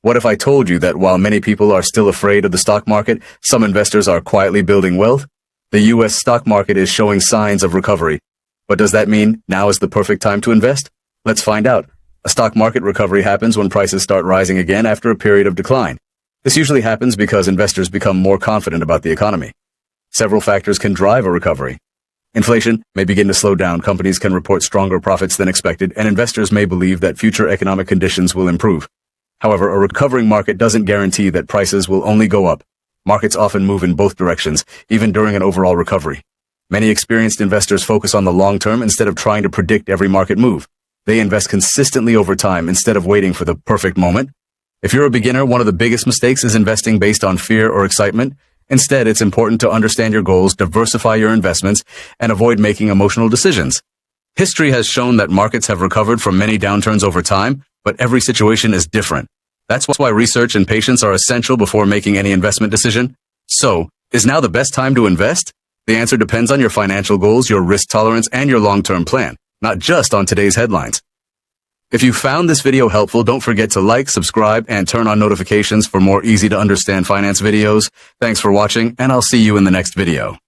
What if I told you that while many people are still afraid of the stock market, some investors are quietly building wealth? The U.S. stock market is showing signs of recovery. But does that mean now is the perfect time to invest? Let's find out. A stock market recovery happens when prices start rising again after a period of decline. This usually happens because investors become more confident about the economy. Several factors can drive a recovery. Inflation may begin to slow down, companies can report stronger profits than expected, and investors may believe that future economic conditions will improve. However, a recovering market doesn't guarantee that prices will only go up. Markets often move in both directions, even during an overall recovery. Many experienced investors focus on the long term instead of trying to predict every market move. They invest consistently over time instead of waiting for the perfect moment. If you're a beginner, one of the biggest mistakes is investing based on fear or excitement. Instead, it's important to understand your goals, diversify your investments, and avoid making emotional decisions. History has shown that markets have recovered from many downturns over time, but every situation is different. That's why research and patience are essential before making any investment decision. So, is now the best time to invest? The answer depends on your financial goals, your risk tolerance, and your long-term plan, not just on today's headlines. If you found this video helpful, don't forget to like, subscribe, and turn on notifications for more easy-to-understand finance videos. Thanks for watching, and I'll see you in the next video.